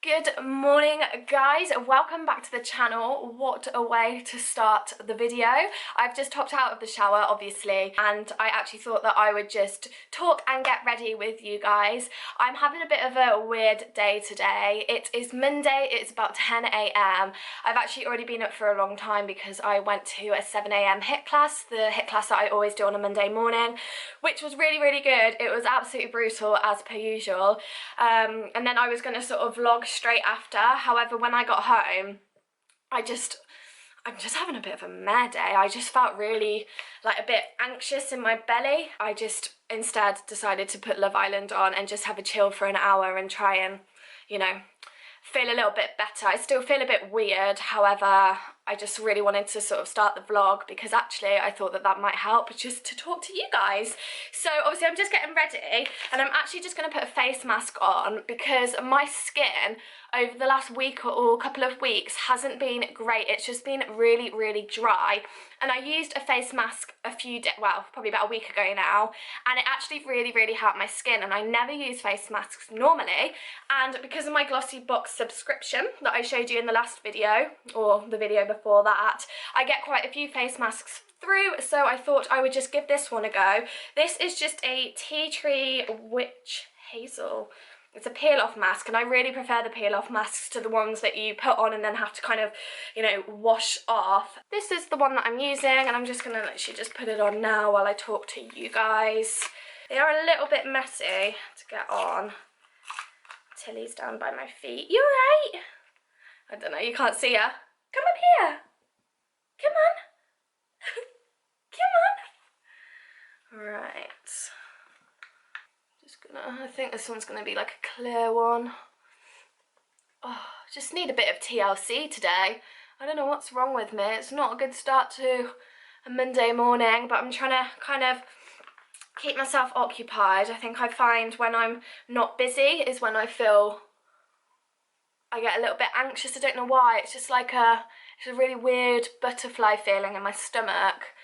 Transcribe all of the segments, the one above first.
Good morning guys, welcome back to the channel. What a way to start the video. I've just hopped out of the shower obviously, and I actually thought that I would just talk and get ready with you guys. I'm having a bit of a weird day today. It is Monday, it's about 10 a.m. I've actually already been up for a long time because I went to a 7 a.m. HIIT class, the HIIT class that I always do on a Monday morning, which was really good. It was absolutely brutal as per usual, and then I was going to sort of vlog straight after. However, when I got home, I'm just having a bit of a meh day. I just felt really like a bit anxious in my belly. I just instead decided to put Love Island on and just have a chill for an hour and try and, you know, feel a little bit better. I still feel a bit weird, however, I just really wanted to sort of start the vlog because actually I thought that that might help just to talk to you guys. So obviously I'm just getting ready and I'm actually just going to put a face mask on because my skin over the last week or couple of weeks hasn't been great. It's just been really dry, and I used a face mask a few days, well, probably about a week ago now, and it actually really helped my skin. And I never use face masks normally, and because of my Glossy Box subscription that I showed you in the last video or the video before that, I get quite a few face masks through, so I thought I would just give this one a go. This is just a Tea Tree Witch Hazel. It's a peel-off mask, and I really prefer the peel-off masks to the ones that you put on and then have to kind of, you know, wash off. This is the one that I'm using, and I'm just going to literally just put it on now while I talk to you guys. They are a little bit messy to get on. Tilly's down by my feet. You alright? I don't know, you can't see her. Come up here. Come on. Come on. Right. I think this one's going to be like a clear one. Oh, just need a bit of TLC today. I don't know what's wrong with me. It's not a good start to a Monday morning, but I'm trying to kind of keep myself occupied. I think I find when I'm not busy is when I get a little bit anxious. I don't know why. It's just like it's a really weird butterfly feeling in my stomach,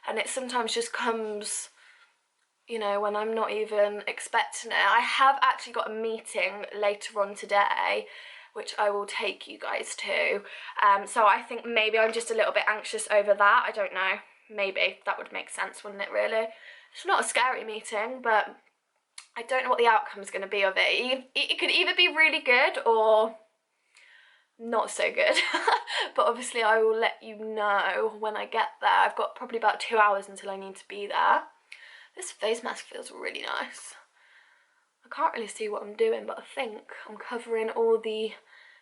and it sometimes just comes, you know, when I'm not even expecting it. I have actually got a meeting later on today, which I will take you guys to. So I think maybe I'm just a little bit anxious over that. I don't know. Maybe that would make sense, wouldn't it, really? It's not a scary meeting, but I don't know what the outcome's going to be of it. It could either be really good or not so good. But obviously I will let you know when I get there. I've got probably about 2 hours until I need to be there. This face mask feels really nice. I can't really see what I'm doing, but I think I'm covering all the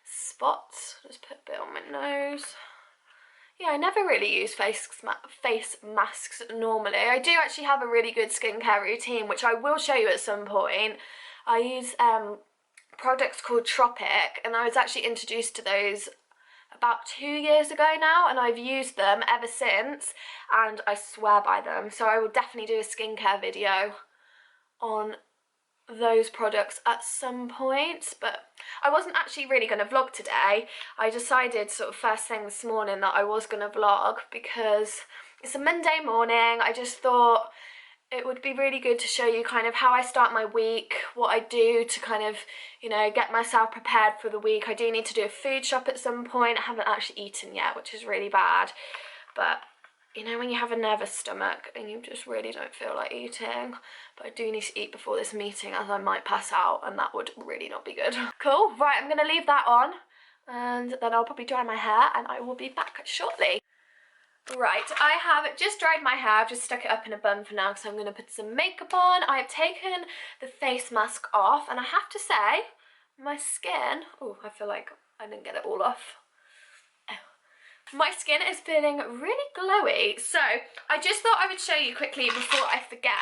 spots. Just put a bit on my nose. Yeah, I never really use face masks normally. I do actually have a really good skincare routine, which I will show you at some point. I use products called Tropic, and I was actually introduced to those about 2 years ago now, and I've used them ever since, and I swear by them. So I will definitely do a skincare video on those products at some point, but I wasn't actually really going to vlog today. I decided sort of first thing this morning that I was going to vlog because it's a Monday morning. I just thought it would be really good to show you kind of how I start my week, what I do to kind of, you know, get myself prepared for the week. I do need to do a food shop at some point. I haven't actually eaten yet, which is really bad. But, you know, when you have a nervous stomach and you just really don't feel like eating. But I do need to eat before this meeting, as I might pass out, and that would really not be good. Cool. Right, I'm going to leave that on, and then I'll probably dry my hair, and I will be back shortly. Right, I have just dried my hair. I've just stuck it up in a bun for now because I'm going to put some makeup on. I have taken the face mask off, and I have to say, my skin... Oh, I feel like I didn't get it all off. Oh. My skin is feeling really glowy. So, I just thought I would show you quickly before I forget.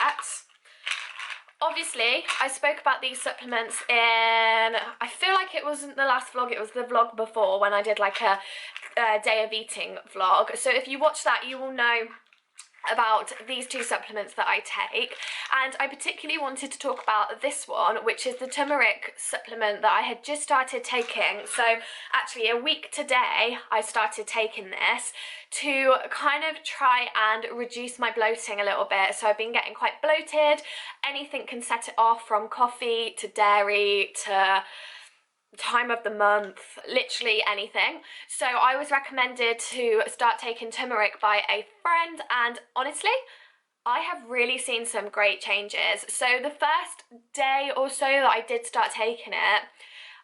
Obviously, I spoke about these supplements in, I feel like it wasn't the last vlog, it was the vlog before when I did like a day of eating vlog. So if you watch that, you will know about these two supplements that I take, and I particularly wanted to talk about this one, which is the turmeric supplement that I had just started taking. So actually a week today I started taking this to kind of try and reduce my bloating a little bit. So I've been getting quite bloated. Anything can set it off, from coffee to dairy to time of the month, literally anything. So I was recommended to start taking turmeric by a friend, and honestly, I have really seen some great changes. So the first day or so that I did start taking it,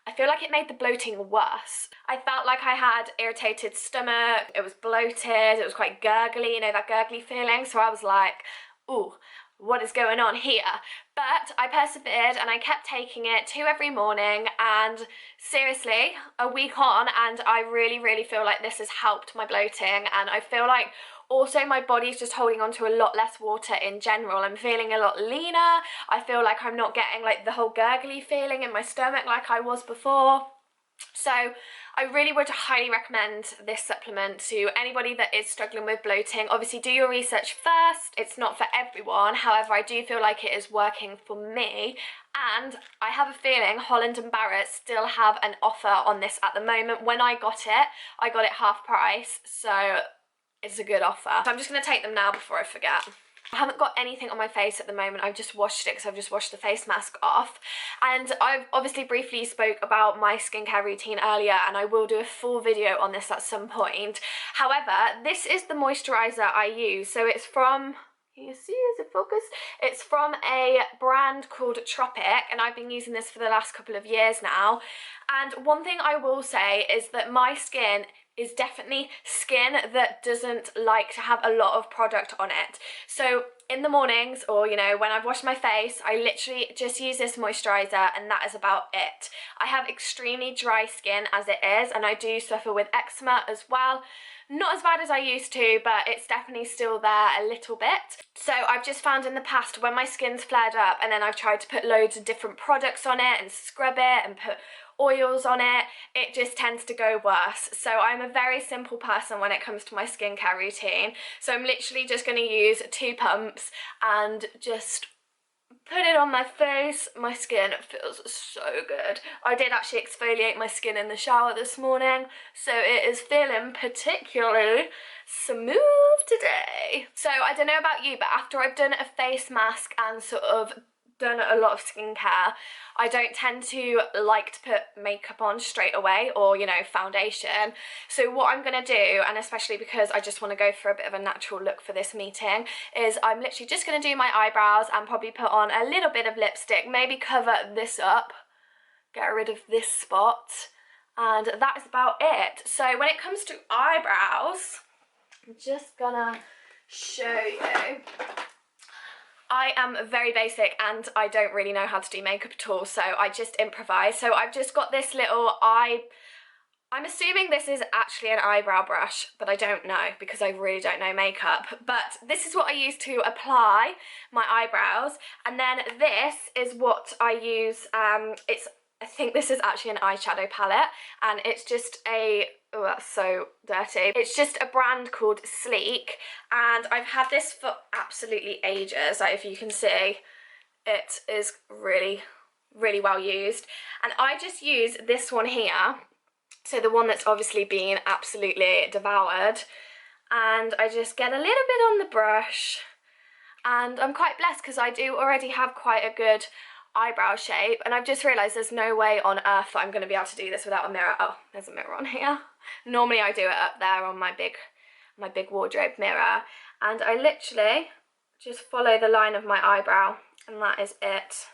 I feel like it made the bloating worse. I felt like I had irritated stomach, it was bloated, it was quite gurgly, you know, that gurgly feeling. So I was like, ooh, what is going on here? But I persevered and I kept taking it 2 every morning, and seriously, a week on, and I really feel like this has helped my bloating, and I feel like also my body's just holding on to a lot less water in general. I'm feeling a lot leaner. I feel like I'm not getting like the whole gurgly feeling in my stomach like I was before. So I really would highly recommend this supplement to anybody that is struggling with bloating. Obviously do your research first. It's not for everyone. However, I do feel like it is working for me. And I have a feeling Holland & Barrett still have an offer on this at the moment. When I got it half price. So it's a good offer. So I'm just going to take them now before I forget. I haven't got anything on my face at the moment. I've just washed it because I've just washed the face mask off. And I've obviously briefly spoke about my skincare routine earlier, and I will do a full video on this at some point. However, this is the moisturizer I use. So it's from, can you see, is it focused? It's from a brand called Tropic, and I've been using this for the last couple of years now. And one thing I will say is that my skin is definitely skin that doesn't like to have a lot of product on it. So in the mornings, or you know, when I've washed my face, I literally just use this moisturizer, and that is about it. I have extremely dry skin as it is, and I do suffer with eczema as well. Not as bad as I used to, but it's definitely still there a little bit. So I've just found in the past when my skin's flared up and then I've tried to put loads of different products on it and scrub it and put oils on it, it just tends to go worse. So I'm a very simple person when it comes to my skincare routine. So I'm literally just going to use 2 pumps and just put it on my face. My skin feels so good. I did actually exfoliate my skin in the shower this morning, so it is feeling particularly smooth today. So I don't know about you, but after I've done a face mask and sort of done a lot of skincare, I don't tend to like to put makeup on straight away, or you know, foundation. So what I'm gonna do, and especially because I just want to go for a bit of a natural look for this meeting, is I'm literally just gonna do my eyebrows and probably put on a little bit of lipstick, maybe cover this up, get rid of this spot, and that is about it. So when it comes to eyebrows, I'm just gonna show you. I am very basic and I don't really know how to do makeup at all, so I just improvise. So I've just got this little I'm assuming this is actually an eyebrow brush, but I don't know because I really don't know makeup. But this is what I use to apply my eyebrows, and then this is what I use. I think this is actually an eyeshadow palette, and it's just a, oh that's so dirty, it's just a brand called Sleek, and I've had this for absolutely ages. Like, if you can see, it is really well used, and I just use this one here, so the one that's obviously been absolutely devoured, and I just get a little bit on the brush, and I'm quite blessed because I do already have quite a good eyebrow shape, and I've just realised there's no way on earth that I'm going to be able to do this without a mirror. Oh, there's a mirror on here. Normally I do it up there on my big wardrobe mirror, and I literally just follow the line of my eyebrow, and that is it.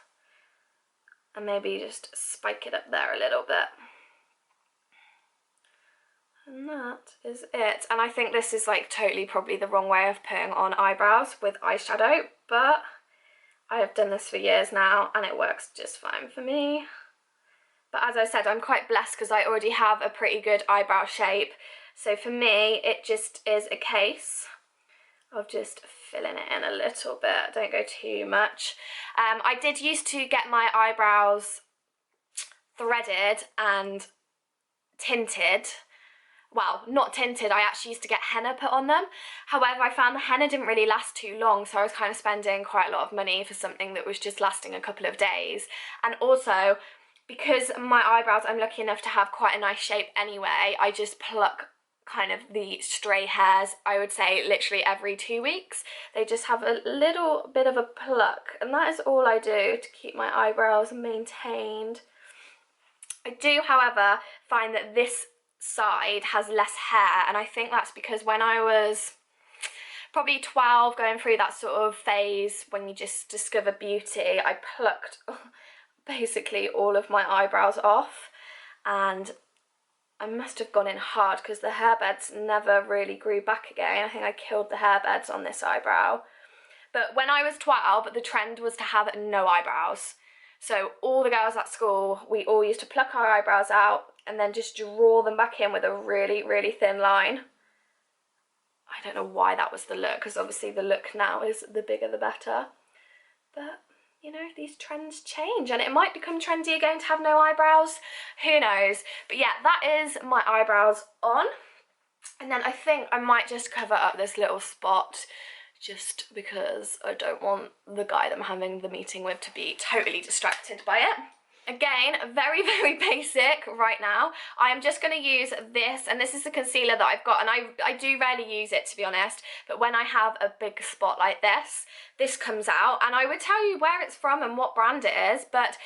And maybe just spike it up there a little bit. And that is it. And I think this is like totally probably the wrong way of putting on eyebrows with eyeshadow, but I have done this for years now and it works just fine for me. But as I said, I'm quite blessed because I already have a pretty good eyebrow shape. So for me, it just is a case of just filling it in a little bit. Don't go too much. I did used to get my eyebrows threaded and tinted. Well, not tinted, I actually used to get henna put on them. However, I found the henna didn't really last too long, so I was kind of spending quite a lot of money for something that was just lasting a couple of days. And also, because my eyebrows, I'm lucky enough to have quite a nice shape anyway, I just pluck kind of the stray hairs, I would say literally every 2 weeks. They just have a little bit of a pluck, and that is all I do to keep my eyebrows maintained. I do, however, find that this side has less hair, and I think that's because when I was probably 12, going through that sort of phase when you just discover beauty, I plucked basically all of my eyebrows off, and I must have gone in hard because the hair beds never really grew back again. I think I killed the hair beds on this eyebrow. But when I was 12, the trend was to have no eyebrows. So all the girls at school, we all used to pluck our eyebrows out and then just draw them back in with a really, really thin line. I don't know why that was the look, because obviously the look now is the bigger the better. But, you know, these trends change, and it might become trendy again to have no eyebrows. Who knows? But yeah, that is my eyebrows on. And then I think I might just cover up this little spot just because I don't want the guy that I'm having the meeting with to be totally distracted by it. Again, very, very basic right now. I am just going to use this, and this is the concealer that I've got, and I do rarely use it, to be honest, but when I have a big spot like this comes out, and I would tell you where it's from and what brand it is, but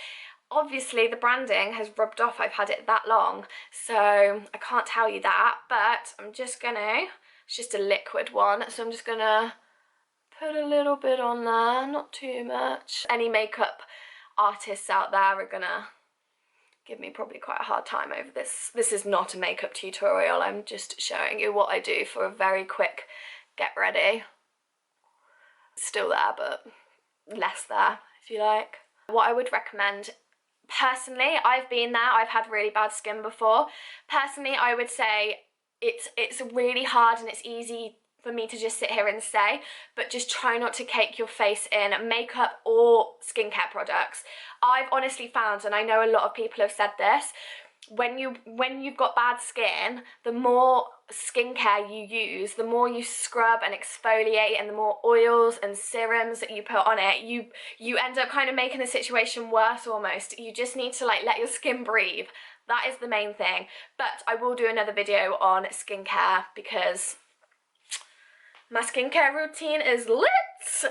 obviously the branding has rubbed off. I've had it that long, so I can't tell you that, but I'm just going to, it's just a liquid one, so I'm just going to put a little bit on there, not too much. Any makeup artists out there are gonna give me probably quite a hard time over this. This is not a makeup tutorial, I'm just showing you what I do for a very quick get ready. It's still there, but less there, if you like. What I would recommend, personally, I've been there, I've had really bad skin before. Personally, I would say it's really hard and it's easy for me to just sit here and say, but just try not to cake your face in makeup or skincare products. I've honestly found, and I know a lot of people have said this, when you've got bad skin, the more skincare you use, the more you scrub and exfoliate, and the more oils and serums that you put on it, you end up kind of making the situation worse almost. You just need to like let your skin breathe. That is the main thing. But I will do another video on skincare because my skincare routine is lit.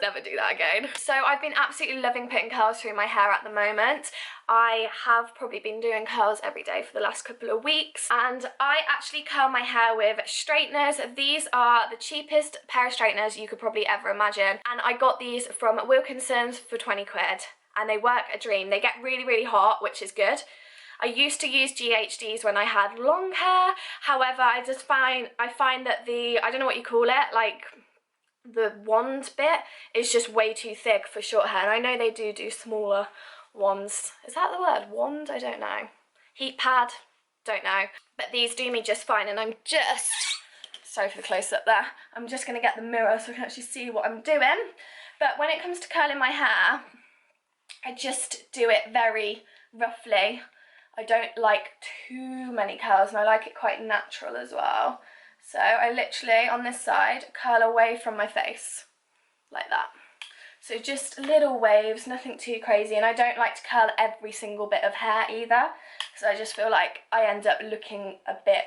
Never do that again. So I've been absolutely loving putting curls through my hair at the moment. I have probably been doing curls every day for the last couple of weeks, and I actually curl my hair with straighteners. These are the cheapest pair of straighteners you could probably ever imagine, and I got these from Wilkinson's for 20 quid, and they work a dream. They get really, really hot, which is good. I used to use GHDs when I had long hair, however, I find that I don't know what you call it, like the wand bit is just way too thick for short hair, and I know they do smaller wands. Is that the word? Wand? I don't know. Heat pad? Don't know. But these do me just fine, and I'm just, sorry for the close up there, I'm just going to get the mirror so I can actually see what I'm doing. But when it comes to curling my hair, I just do it very roughly. I don't like too many curls, and I like it quite natural as well. So I literally, on this side, curl away from my face, like that. So just little waves, nothing too crazy, and I don't like to curl every single bit of hair either, because I just feel like I end up looking a bit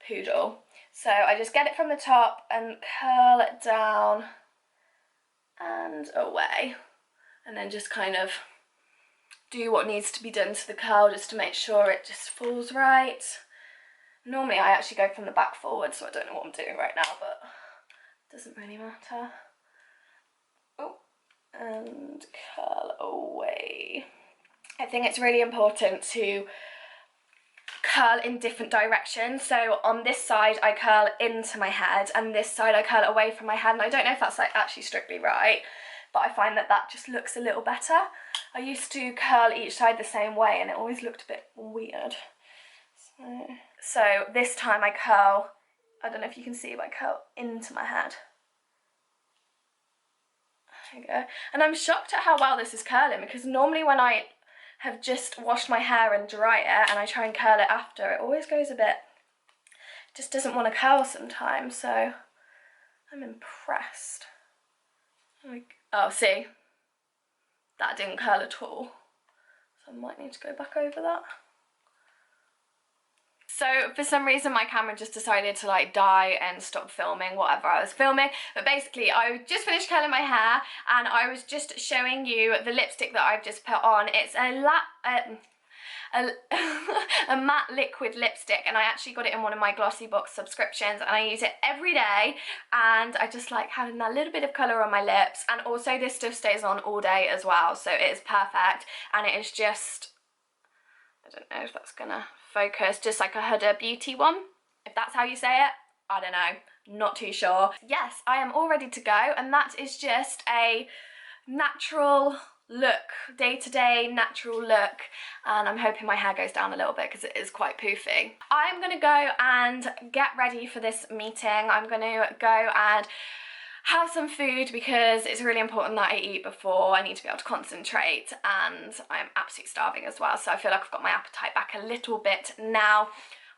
poodle. So I just get it from the top and curl it down and away, and then just kind of do what needs to be done to the curl just to make sure it just falls right. Normally I actually go from the back forward, so I don't know what I'm doing right now, but it doesn't really matter. Oh, and curl away. I think it's really important to curl in different directions. So on this side I curl into my head, and this side I curl away from my head, and I don't know if that's like actually strictly right, but I find that that just looks a little better. I used to curl each side the same way and it always looked a bit weird. So this time I curl, I don't know if you can see, but I curl into my head. There you go. And I'm shocked at how well this is curling, because normally when I have just washed my hair and dry it and I try and curl it after, it always goes a bit, it just doesn't want to curl sometimes, so I'm impressed. Oh, see? That didn't curl at all, so I might need to go back over that. So for some reason my camera just decided to like die and stop filming whatever I was filming, but basically I just finished curling my hair and I was just showing you the lipstick that I've just put on. It's a a, a matte liquid lipstick, and I actually got it in one of my Glossy Box subscriptions, and I use it every day, and I just like having that little bit of colour on my lips. And also this stuff stays on all day as well, so it is perfect, and it is just, I don't know if that's gonna focus, just like a Huda Beauty one, if that's how you say it. I don't know, not too sure. Yes, I am all ready to go, and that is just a natural look, day-to-day natural look, and I'm hoping my hair goes down a little bit because it is quite poofy. I'm gonna go and get ready for this meeting. I'm gonna go and have some food because it's really important that I eat before. I need to be able to concentrate, and I'm absolutely starving as well, so I feel like I've got my appetite back a little bit now.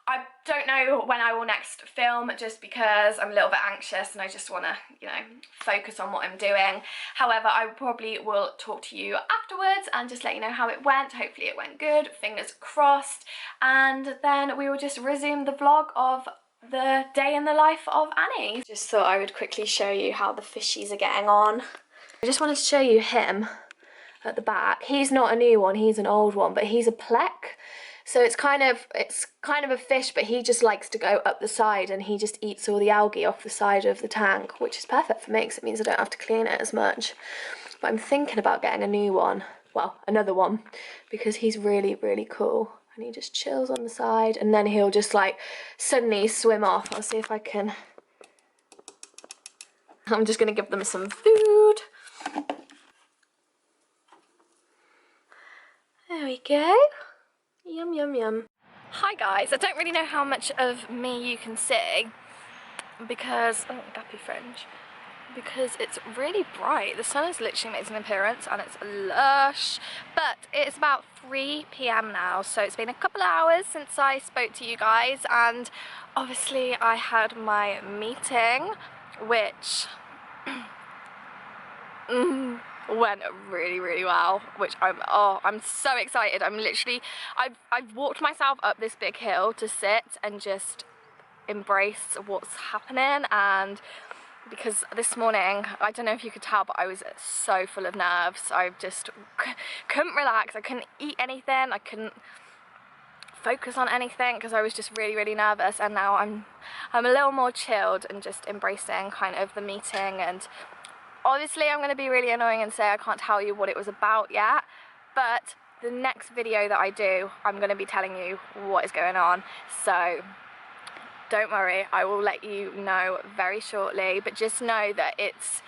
I don't know when I will next film, just because I'm a little bit anxious and I just want to, you know, focus on what I'm doing. However, I probably will talk to you afterwards and just let you know how it went. Hopefully it went good, fingers crossed, and then we will just resume the vlog of the day in the life of Annie. Just thought I would quickly show you how the fishies are getting on. I just wanted to show you him at the back. He's not a new one, he's an old one, but he's a plec. So it's kind of a fish, but he just likes to go up the side, and he just eats all the algae off the side of the tank, which is perfect for me because it means I don't have to clean it as much. But I'm thinking about getting a new one, well, another one, because he's really, really cool. And he just chills on the side, and then he'll just like suddenly swim off. I'll see if I can. I'm just gonna give them some food. There we go. Yum, yum, yum. Hi guys, I don't really know how much of me you can see because, oh, dappy fringe, because it's really bright. The sun is literally making an appearance and it's lush, but it's about 3 p.m. now, so it's been a couple of hours since I spoke to you guys, and obviously I had my meeting, which went really, really well, which I'm so excited. I've walked myself up this big hill to sit and just embrace what's happening, and because this morning, I don't know if you could tell, but I was so full of nerves. I just couldn't relax. I couldn't eat anything. I couldn't focus on anything because I was just really, really nervous, and now I'm a little more chilled and just embracing kind of the meeting. And obviously I'm going to be really annoying and say I can't tell you what it was about yet, but the next video that I do, I'm going to be telling you what is going on, so don't worry, I will let you know very shortly. But just know that it's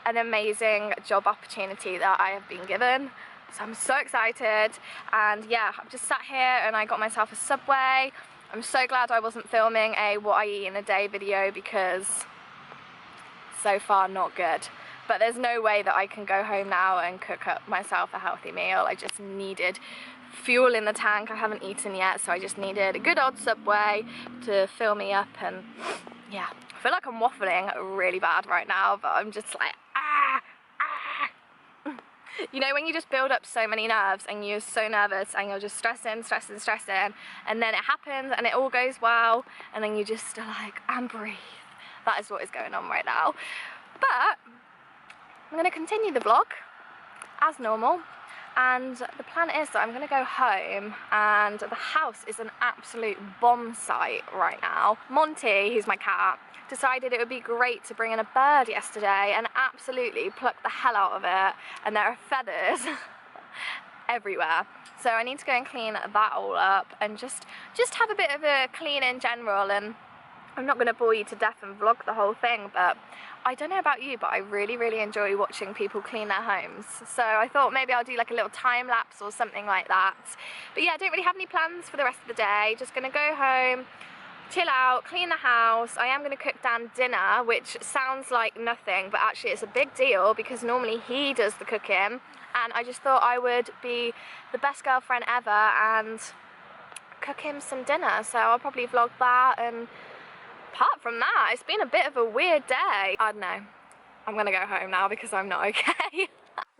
an amazing job opportunity that I have been given, so I'm so excited. And yeah, I've just sat here and I got myself a Subway. I'm so glad I wasn't filming a what I eat in a day video because so far not good. But there's no way that I can go home now and cook up myself a healthy meal. I just needed fuel in the tank. I haven't eaten yet, so I just needed a good old Subway to fill me up. And yeah, I feel like I'm waffling really bad right now, but I'm just like, you know, when you just build up so many nerves and you're so nervous and you're just stressing, and then it happens and it all goes well, and then you just are like, and breathe. That is what is going on right now. But I'm going to continue the vlog as normal, and the plan is that I'm going to go home, and the house is an absolute bomb site right now. Monty, who's my cat, decided it would be great to bring in a bird yesterday and absolutely pluck the hell out of it, and there are feathers everywhere. So I need to go and clean that all up and just have a bit of a clean in general. And I'm not going to bore you to death and vlog the whole thing, but I don't know about you, but I really, really enjoy watching people clean their homes. So I thought maybe I'll do like a little time lapse or something like that. But yeah, I don't really have any plans for the rest of the day. Just going to go home, chill out, clean the house. I am going to cook Dan dinner, which sounds like nothing, but actually it's a big deal because normally he does the cooking. And I just thought I would be the best girlfriend ever and cook him some dinner. So I'll probably vlog that. And apart from that, it's been a bit of a weird day. I don't know. I'm gonna go home now because I'm not okay.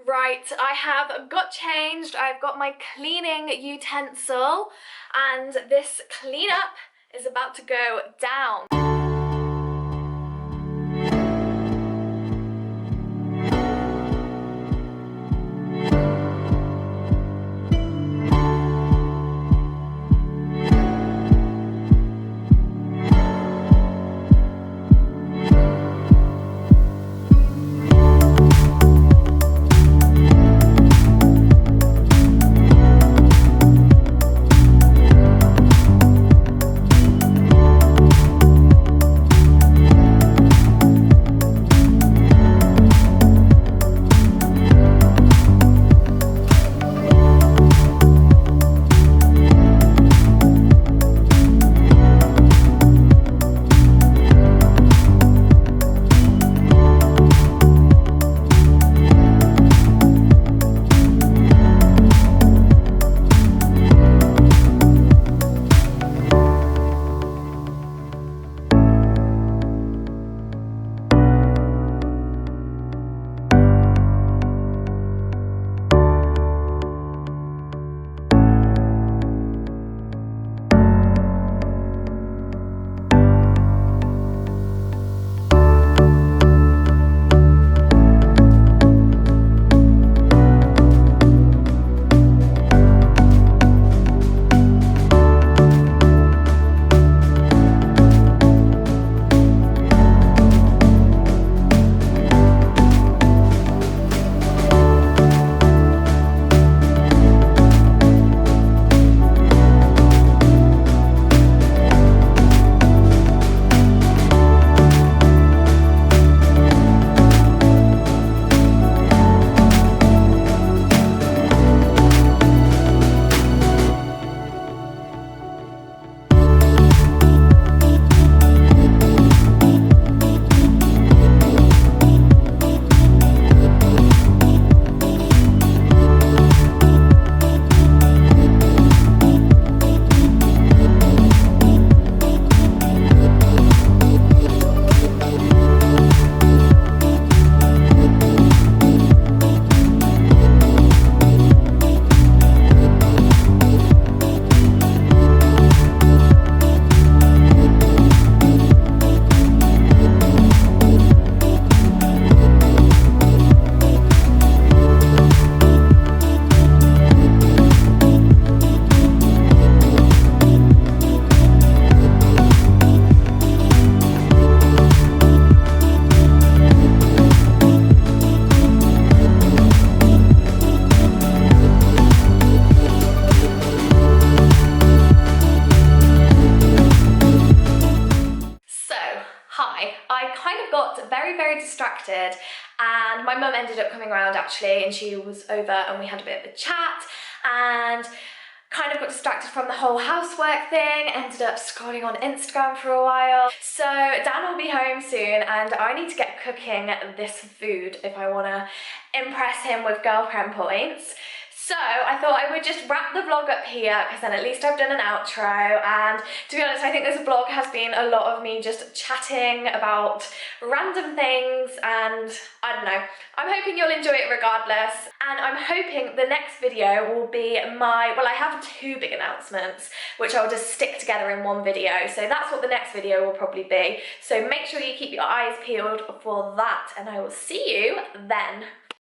Right, I have got changed. I've got my cleaning utensil, and this cleanup is about to go down. very, very distracted, and my mum ended up coming around actually, and she was over and we had a bit of a chat, and kind of got distracted from the whole housework thing, ended up scrolling on Instagram for a while. So Dan will be home soon and I need to get cooking this food if I want to impress him with girlfriend points. So I thought I would just wrap the vlog up here, because then at least I've done an outro, and to be honest I think this vlog has been a lot of me just chatting about random things, and I don't know, I'm hoping you'll enjoy it regardless. And I'm hoping the next video will be well, I have 2 big announcements which I'll just stick together in one video, so that's what the next video will probably be. So make sure you keep your eyes peeled for that, and I will see you then.